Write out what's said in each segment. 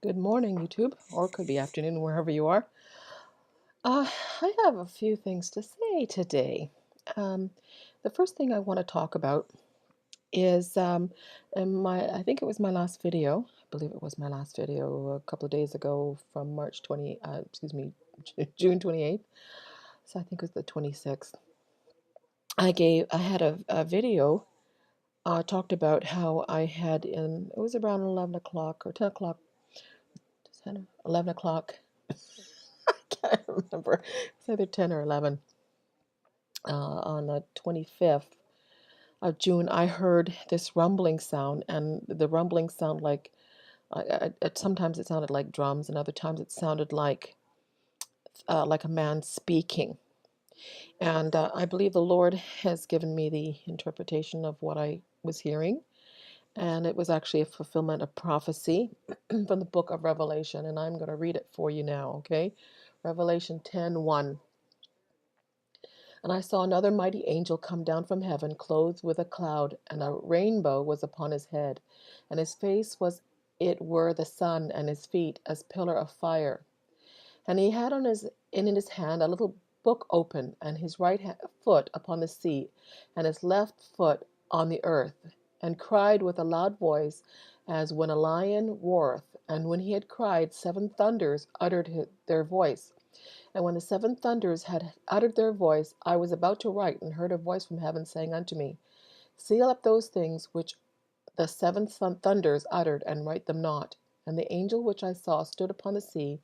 Good morning, YouTube, or it could be afternoon, wherever you are. Uh, I have a few things to say today. Um, the first thing I want to talk about is I think it was my last video. I believe it was my last video a couple of days ago from June 28th. So I think it was the 26th. I had a video talked about how I had it was around 11 o'clock or 10 o'clock, 11 o'clock. I can't remember. It's either 10 or 11. On the 25th of June, I heard this rumbling sound, and the rumbling sound sometimes it sounded like drums, and other times it sounded like a man speaking. And I believe the Lord has given me the interpretation of what I was hearing, and it was actually a fulfillment of prophecy from the book of Revelation, and I'm going to read it for you now, okay? Revelation 10:1. And I saw another mighty angel come down from heaven, clothed with a cloud, and a rainbow was upon his head, and his face was it were the sun, and his feet as pillar of fire. And he had in his hand a little book open, and his foot upon the sea, and his left foot on the earth, and cried with a loud voice, as when a lion roareth. And when he had cried, seven thunders uttered their voice. And when the seven thunders had uttered their voice, I was about to write, and heard a voice from heaven saying unto me, Seal up those things which the seven thunders uttered, and write them not. And the angel which I saw stood upon the sea,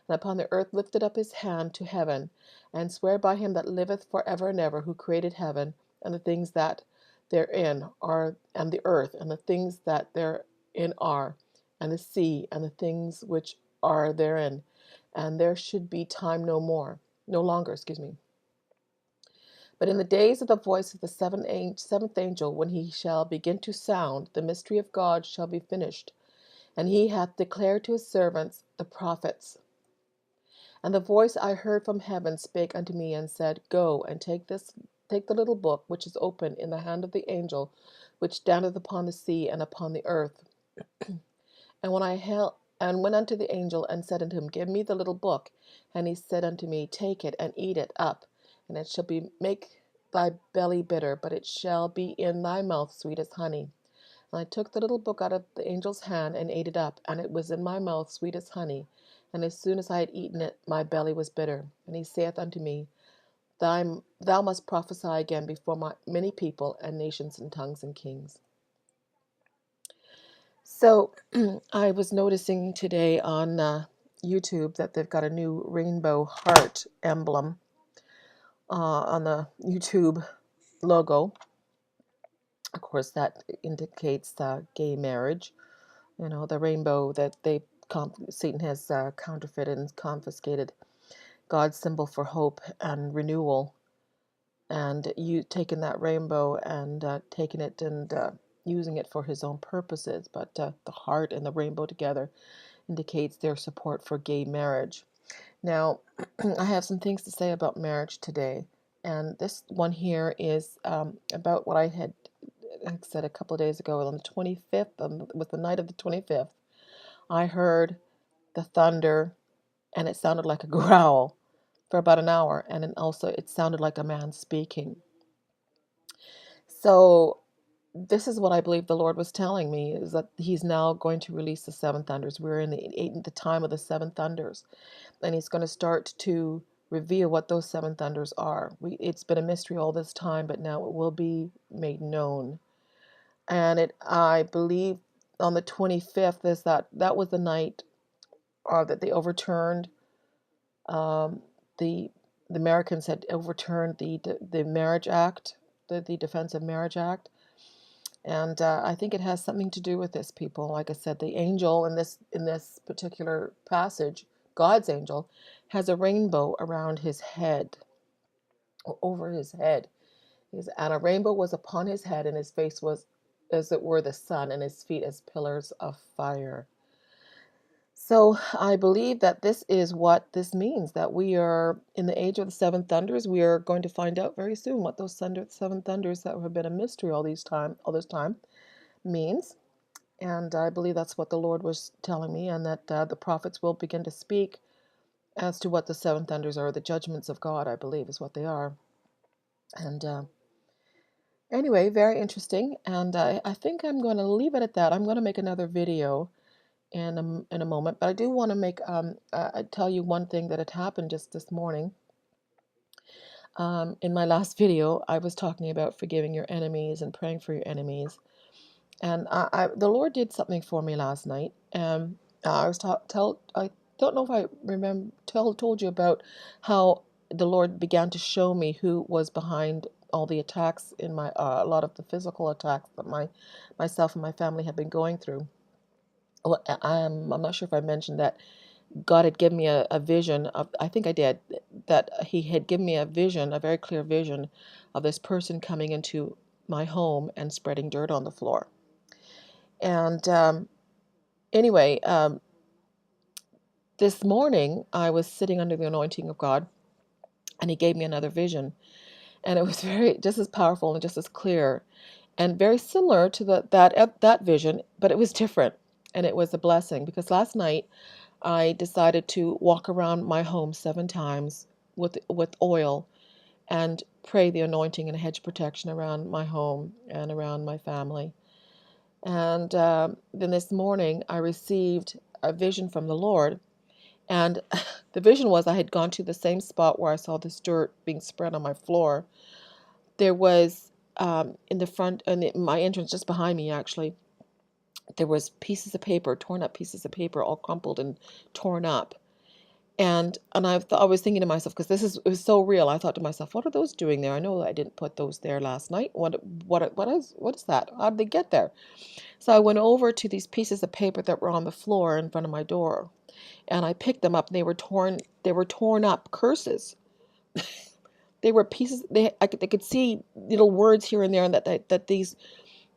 and upon the earth lifted up his hand to heaven, and sware by him that liveth for ever and ever, who created heaven, and the things that therein are, and the earth, and the things that therein are, and the sea, and the things which are therein, and there should be time no longer, But in the days of the voice of the seventh angel, when he shall begin to sound, the mystery of God shall be finished, and he hath declared to his servants the prophets. And the voice I heard from heaven spake unto me, and said, Go and take the little book which is open in the hand of the angel which standeth upon the sea and upon the earth. And when I held and went unto the angel, and said unto him, Give me the little book. And he said unto me, Take it, and eat it up, and it shall make thy belly bitter, but it shall be in thy mouth sweet as honey. And I took the little book out of the angel's hand, and ate it up, and it was in my mouth sweet as honey. And as soon as I had eaten it, my belly was bitter. And he saith unto me, Thou must prophesy again before many people, and nations, and tongues, and kings. So I was noticing today on YouTube that they've got a new rainbow heart emblem on the YouTube logo. Of course, that indicates gay marriage. You know, the rainbow that Satan has counterfeited and confiscated, God's symbol for hope and renewal, and you taking that rainbow and taking it and using it for his own purposes. But the heart and the rainbow together indicates their support for gay marriage. Now, I have some things to say about marriage today, and this one here is about what I had said a couple of days ago on the 25th, with the night of the 25th. I heard the thunder, and it sounded like a growl for about an hour, and then also it sounded like a man speaking. So this is what I believe the Lord was telling me, is that he's now going to release the seven thunders. We're in the time of the seven thunders, and he's going to start to reveal what those seven thunders are. It's been a mystery all this time, but now it will be made known. And I believe on the 25th is that was the night that they overturned um, the Americans had overturned the Marriage Act, the Defense of Marriage Act. And I think it has something to do with this, people. Like I said, the angel in this particular passage, God's angel, has a rainbow around his head, or over his head. And a rainbow was upon his head, and his face was as it were the sun, and his feet as pillars of fire. So I believe that this is what this means, that we are in the age of the seven thunders. We are going to find out very soon what those seven thunders that have been a mystery all this time means. And I believe that's what the Lord was telling me, and that the prophets will begin to speak as to what the seven thunders are, the judgments of God, I believe, is what they are. And anyway, very interesting. And I think I'm going to leave it at that. I'm going to make another video in a moment, but I do want to make tell you one thing that had happened just this morning. In my last video, I was talking about forgiving your enemies and praying for your enemies, and the Lord did something for me last night. I was I don't know if I remember told you about how the Lord began to show me who was behind all the attacks in my a lot of the physical attacks that myself and my family had been going through. Well, I'm not sure if I mentioned that God had given me a vision of, I think I did, that He had given me a vision, a very clear vision of this person coming into my home and spreading dirt on the floor. And anyway, this morning I was sitting under the anointing of God, and He gave me another vision. And it was just as powerful and just as clear and very similar to that vision, but it was different. And it was a blessing because last night I decided to walk around my home 7 times with oil and pray the anointing and a hedge of protection around my home and around my family. And then this morning I received a vision from the Lord. And the vision was I had gone to the same spot where I saw this dirt being spread on my floor. There was in the front, and my entrance just behind me actually, there was pieces of paper, torn up pieces of paper, all crumpled and torn up. And I was thinking to myself, because it was so real. I thought to myself, what are those doing there? I know I didn't put those there last night. What is that? How did they get there? So I went over to these pieces of paper that were on the floor in front of my door, and I picked them up. And they were torn. They were torn up curses. They were pieces. They could see little words here and there, and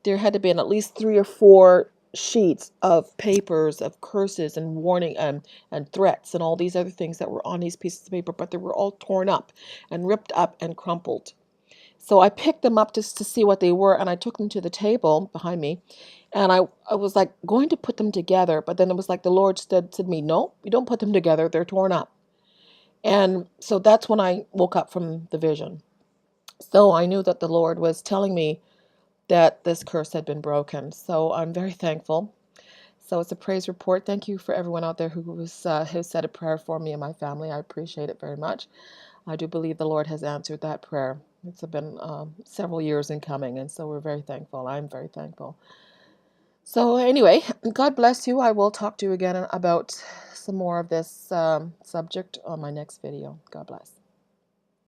there had to be at least 3 or 4 sheets of papers of curses and warning and threats and all these other things that were on these pieces of paper, but they were all torn up and ripped up and crumpled. So I picked them up just to see what they were, and I took them to the table behind me, and I was like going to put them together, but then it was like the Lord said to me, no, you don't put them together, they're torn up. And so that's when I woke up from the vision. So I knew that the Lord was telling me that this curse had been broken. So I'm very thankful. So it's a praise report. Thank you for everyone out there who said a prayer for me and my family. I appreciate it very much. I do believe the Lord has answered that prayer. It's been several years in coming, and so we're very thankful. I'm very thankful. So anyway, God bless you. I will talk to you again about some more of this subject on my next video. God bless.